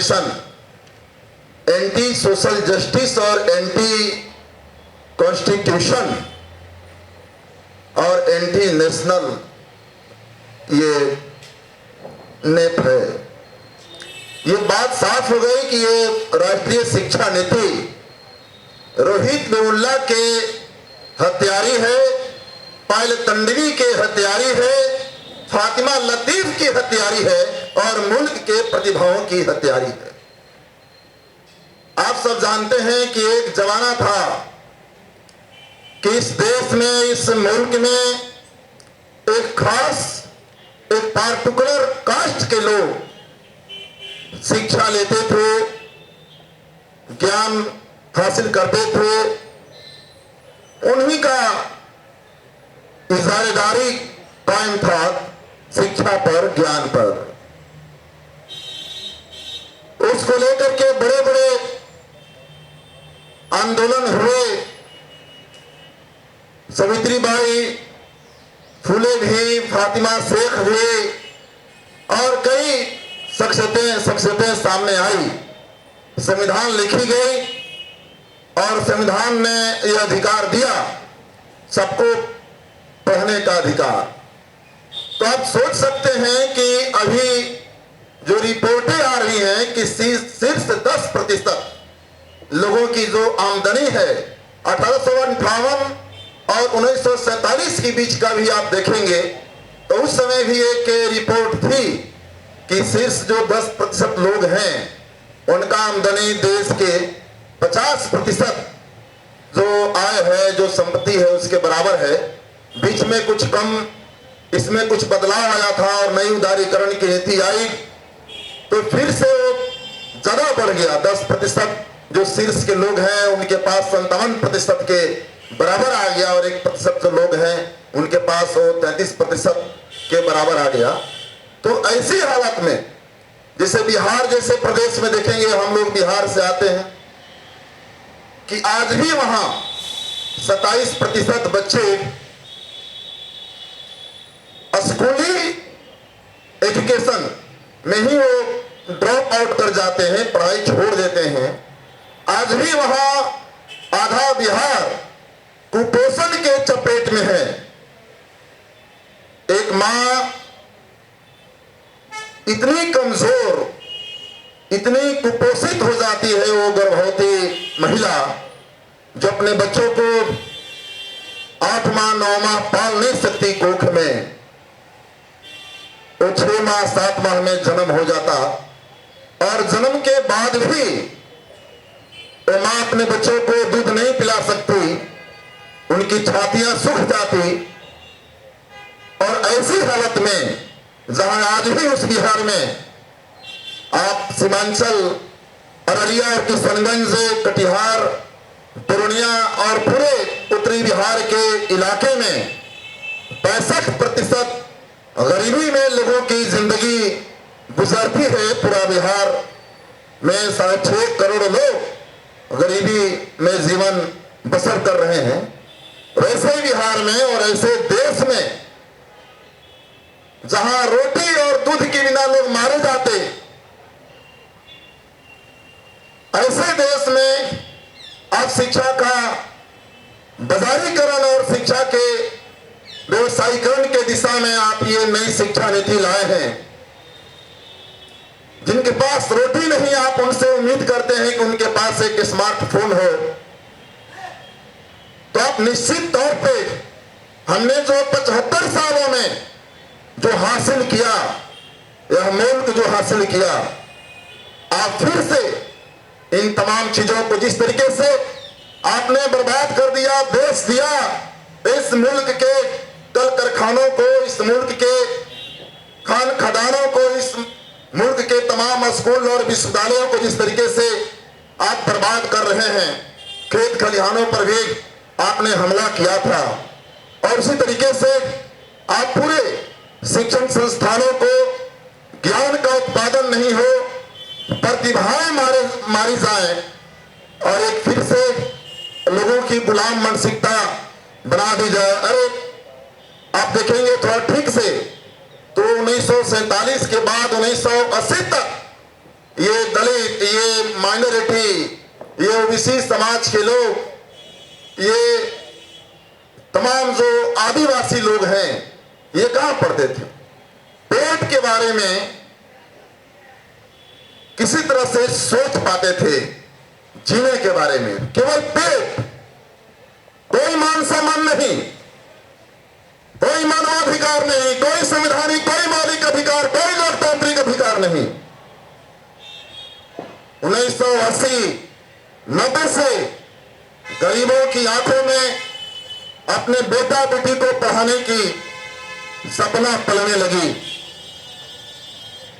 Education, anti social justice और anti constitution और anti national ये नेप है। ये बात साफ हो गई कि ये राष्ट्रीय शिक्षा नीति रोहित वेमुल्ला के हत्यारी है, पायल तंडवी के हत्यारी है, फातिमा लतीफ की हत्यारी है और मुल्क के प्रतिभाओं की हत्यारी है। आप सब जानते हैं कि एक जमाना था कि इस देश में, इस मुल्क में एक खास, एक पार्टिकुलर कास्ट के लोग शिक्षा लेते थे, ज्ञान हासिल करते थे। उन्हीं का इजारेदारी कायम था शिक्षा पर, ज्ञान पर। उसको लेकर के बड़े बड़े आंदोलन हुए। सावित्रीबाई फुले भी, फातिमा शेख हुए और कई शख्सियतें सामने आई। संविधान लिखी गई और संविधान ने यह अधिकार दिया सबको पढ़ने का अधिकार। तो आप सोच सकते हैं कि अभी जो रिपोर्टें आ रही हैं कि सिर्फ 10% लोगों की जो आमदनी है 1858 और 1947 के बीच का भी आप देखेंगे तो उस समय भी एक रिपोर्ट थी कि शीर्ष जो 10% लोग हैं उनका आमदनी देश के 50% जो आय है, जो संपत्ति है, उसके बराबर है। बीच में कुछ कम, इसमें कुछ बदलाव आया था और नई उदारीकरण की नीति आई तो फिर से ज्यादा बढ़ गया। 10% जो शीर्ष के लोग हैं उनके पास 57% के बराबर आ गया और 1% जो लोग हैं उनके पास वो 33% के बराबर आ गया। तो ऐसी हालत में, जैसे बिहार जैसे प्रदेश में देखेंगे, हम लोग बिहार से आते हैं, कि आज भी वहां 27% बच्चे स्कूली एजुकेशन में ही वो ड्रॉप आउट कर जाते हैं, पढ़ाई छोड़ देते हैं। आज भी वहां आधा बिहार कुपोषण के चपेट में है। एक मां इतनी कमजोर, इतनी कुपोषित हो जाती है, वो गर्भवती महिला जो अपने बच्चों को 8 माह 9 माह पाल नहीं सकती कोख में, वो 6 माह 7 माह में जन्म हो जाता और जन्म के बाद भी वो मां अपने बच्चों को दूध नहीं पिला सकती, उनकी छातियां सूख जाती। और ऐसी हालत में जहां आज भी उस बिहार में आप सीमांचल, अररिया और किशनगंज, कटिहार, पूर्णिया और पूरे उत्तरी बिहार के इलाके में 65% गरीबी में लोगों की जिंदगी गुजरती है। पूरा बिहार में 6.5 करोड़ लोग गरीबी में जीवन बसर कर रहे हैं। वैसे बिहार में और ऐसे देश में जहां रोटी और दूध के बिना लोग मारे जाते, ऐसे देश में आप शिक्षा का बाजारीकरण और शिक्षा के व्यवसायीकरण के दिशा में आप ये नई शिक्षा नीति लाए हैं। जिनके पास रोटी नहीं, आप उनसे उम्मीद करते हैं कि उनके पास एक स्मार्टफोन हो। तो आप निश्चित तौर पे हमने जो 75 सालों में जो हासिल किया, यह मुल्क जो हासिल किया, आप फिर से इन तमाम चीजों को जिस तरीके से आपने बर्बाद कर दिया, बेच दिया, इस मुल्क के कल कारखानों को, इस मुल्क के खान खदानों को, इस मुल्क के तमाम स्कूल और विश्वविद्यालयों को जिस तरीके से आप बर्बाद कर रहे हैं, खेत खलिहानों पर भी आपने हमला किया था। और उसी तरीके से आप पूरे शिक्षण संस्थानों को ज्ञान का उत्पादन नहीं हो, प्रतिभाएं मारी जाए और एक फिर से लोगों की गुलाम मानसिकता बना दी जाए। अरे आप देखेंगे थोड़ा ठीक से तो 1947 के बाद 1980 तक ये दलित, ये माइनॉरिटी, ये ओबीसी समाज के लोग, ये तमाम जो आदिवासी लोग हैं, ये कहां पढ़ते थे? पेट के बारे में किसी तरह से सोच पाते थे, जीने के बारे में केवल पेट, कोई मान सम्मान नहीं, कोई मानवाधिकार नहीं, कोई संवैधानिक, कोई मौलिक अधिकार, कोई लोकतांत्रिक अधिकार नहीं। 1980-90 से गरीबों की आंखों में अपने बेटा बेटी को पढ़ाने की सपना पलने लगी,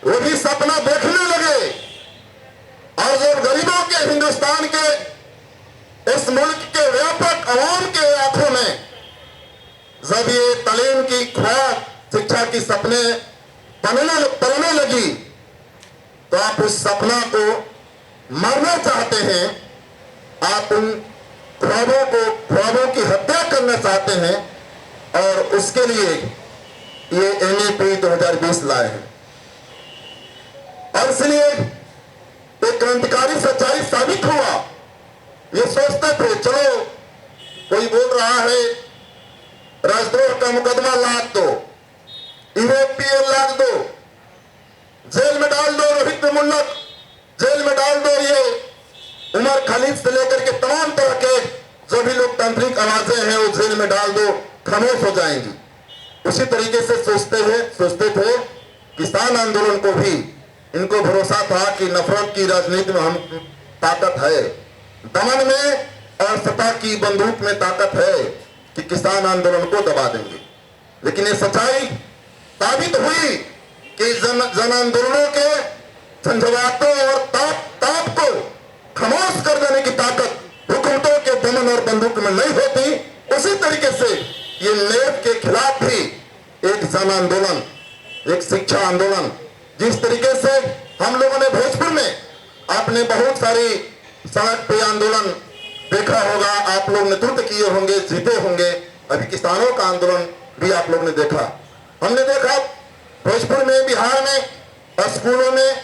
वो भी सपना देखने लगे। और जब गरीबों के, हिंदुस्तान के, इस मुल्क के व्यापक अवाम के आंखों में जब ये तालीम की ख्वाब, शिक्षा की सपने पलने लगी, तो आप उस सपना को मारना चाहते हैं, आप उन ख्वाबों की हत्या करना चाहते हैं, और उसके लिए ये NEP 2020 लाए हैं। और इसलिए एक क्रांतिकारी सच्चाई साबित हुआ। ये सोचते थे चलो कोई बोल रहा है राजद्रोह का मुकदमा लाद दो, EOPL लाद दो, जेल में डाल दो रोहित मुन्नत, जेल में डाल दो ये उमर खालिद से लेकर के तमाम तरह के जो भी लोकतांत्रिक आवाजें हैं वो जेल में डाल दो, खामोश हो जाएंगी। उसी तरीके से सोचते थे किसान आंदोलन को भी इनको भरोसा था कि नफरत की राजनीति में हम ताकत है, दमन में और सत्ता की बंदूक में ताकत है कि किसान आंदोलन को दबा देंगे। लेकिन ये सच्चाई साबित हुई कि जन आंदोलनों के झंझावातों और ताप को खामोश कर देने की ताकत हुकूमतों के दमन और बंदूक में नहीं होती। उसी तरीके से ये नेब के खिलाफ भी एक जन आंदोलन, एक शिक्षा आंदोलन, जिस तरीके से हम लोगों ने भोजपुर में आपने बहुत सारी सड़क पे आंदोलन देखा होगा, आप लोग नेतृत्व किए होंगे, जीते होंगे। अभी किसानों का आंदोलन भी आप लोग ने देखा, हमने देखा भोजपुर में, बिहार में, स्कूलों में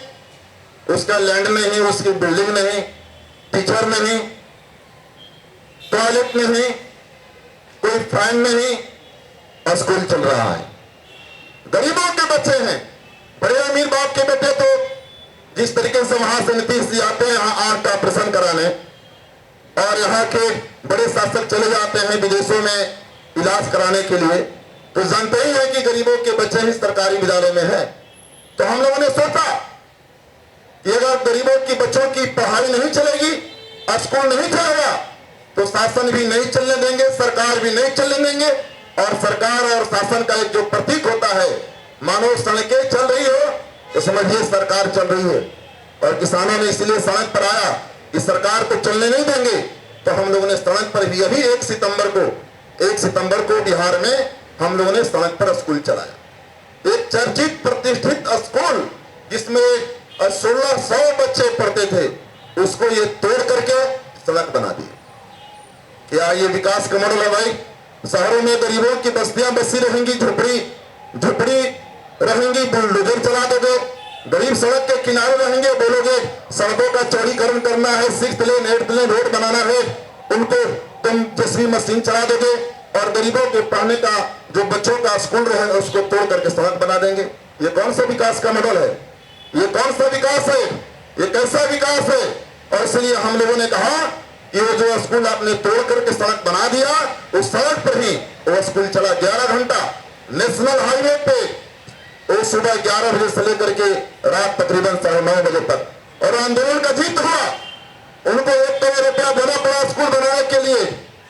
उसका लैंड नहीं, उसकी बिल्डिंग नहीं, टीचर नहीं, टॉयलेट नहीं, कोई फैन नहीं, स्कूल चल रहा है। गरीबों के बच्चे हैं, बड़े अमीर बाप के बेटे तो जिस तरीके से वहां से नीतीश जी आते हैं यहाँ आंख का ऑपरेशन कराने, और यहाँ के बड़े शासक चले जाते हैं विदेशों में इलाज कराने के लिए, तो जानते ही हैं कि गरीबों के बच्चे ही सरकारी विद्यालय में हैं। तो हम लोगों ने सोचा कि अगर गरीबों की बच्चों की पढ़ाई नहीं चलेगी, स्कूल नहीं चलेगा, तो शासन भी नहीं चलने देंगे, सरकार भी नहीं चलने देंगे। और सरकार और शासन का एक जो प्रतीक होता है, मानो सड़कें चल रही हो तो समझिए सरकार चल रही है। और किसानों ने इसलिए सड़क पर आया कि सरकार को चलने नहीं देंगे, तो हम लोगों ने सड़क पर भी अभी 1 सितंबर को बिहार में हम लोगों ने सड़क पर स्कूल चलाया। एक चर्चित प्रतिष्ठित स्कूल जिसमें 1600 बच्चे पढ़ते थे, उसको ये तोड़ करके सड़क बना दी। क्या ये विकास का मॉडल है भाई? शहरों में गरीबों की बस्तियां बसी रहेंगी, झुपड़ी रहेंगी, बुलडोजर चला दोगे, गरीब सड़क के किनारे रहेंगे, बोलोगे सड़कों का चौड़ीकरण करना है, 6 लेन 8 लेन रोड बनाना है, उनको तुम जेसीबी मशीन चला दोगे, और गरीबों के पढ़ने का जो बच्चों का स्कूल रहे उसको तोड़ करके सड़क बना देंगे। ये कौन सा विकास का मॉडल है? ये कौन सा विकास है? ये कैसा विकास है? और इसलिए हम लोगों ने कहा कि वो जो स्कूल आपने तोड़ करके सड़क बना दिया, उस सड़क पर ही वो स्कूल चला 11 घंटा नेशनल हाईवे पे, वो सुबह 11 बजे से लेकर के रात तकरीबन 9:30 बजे तक। और आंदोलन का जीत हुआ। उनको 1 करोड़ रुपया देना पड़ा स्कूल बनाने के लिए,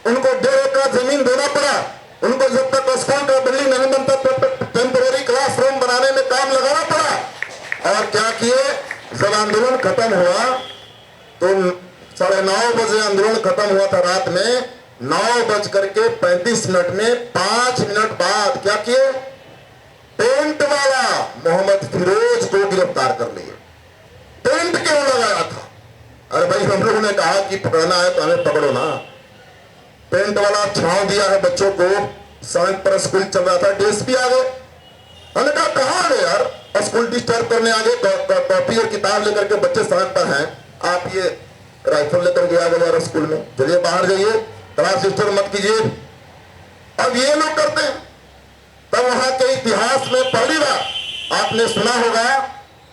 उनको 1.5 एकड़ जमीन देना पड़ा, उनको जब तक स्कूल का बिल्डिंग नहीं बनता तब तक टेम्पररी क्लासरूम बनाने में काम लगाना पड़ा। और क्या किए, जब आंदोलन खत्म हुआ तो 9:30 बजे आंदोलन खत्म हुआ था रात में, 9:35 में 5 मिनट बाद क्या किए, टेंट वाला मोहम्मद फिरोज को गिरफ्तार कर लिए। टेंट क्यों लगाया था? अरे भाई हम लोगों ने कहा कि पकड़ना है तो हमें पकड़ो ना। टेंट वाला छांव दिया है बच्चों को, सड़क पर स्कूल चल रहा था, डीएसपी आ गए, हमने कहा कहां आ गए यार, स्कूल डिस्टर्ब करने आगे कॉपी और किताब लेकर के बच्चे सड़क पर हैं, आप ये राइफल लेकर के आ गए स्कूल में, चलिए बाहर जाइए, क्लास डिस्टर्ब मत कीजिए। अब ये लोग करते हैं। तब वहां के इतिहास में पहली बार आपने सुना होगा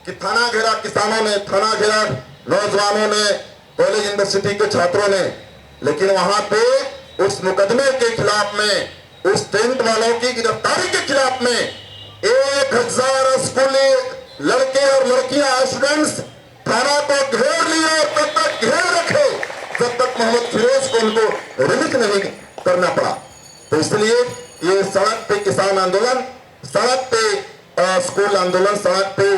कि थाना घेरा किसानों ने, थाना घेरा नौजवानों ने, कॉलेज यूनिवर्सिटी के छात्रों ने, लेकिन वहां पे उस मुकदमे के खिलाफ में, उस टेंट वालों की गिरफ्तारी के खिलाफ में 1000 स्कूली लड़के और लड़कियां, स्टूडेंट्स थाना को घेर लिए और तब तक घेर रखे जब तक मोहम्मद फिरोज को उनको रिलीज नहीं करना पड़ा। तो इसलिए ये सड़क पे किसान आंदोलन, सड़क पे स्कूल आंदोलन, सड़क पे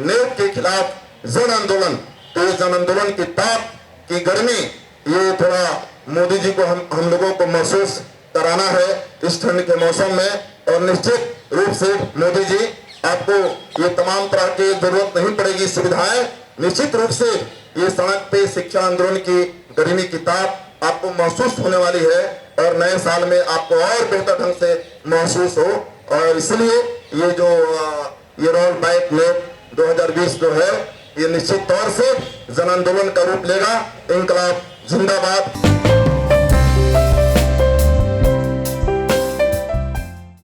नेब के खिलाफ जन आंदोलन, तो ये जन आंदोलन की ताप की गर्मी ये थोड़ा मोदी जी को हम लोगों को महसूस कराना है इस ठंड के मौसम में। और निश्चित रूप से मोदी जी आपको ये तमाम तरह की जरूरत नहीं पड़ेगी सुविधाएं, निश्चित रूप से ये सड़क पे शिक्षा आंदोलन की गर्मी की ताप आपको महसूस होने वाली है और नए साल में आपको और बेहतर ढंग से महसूस हो। और इसलिए ये जो ये रोल बैक नेब 2020 जो है ये निश्चित तौर से जन आंदोलन का रूप लेगा। इंकलाब जिंदाबाद।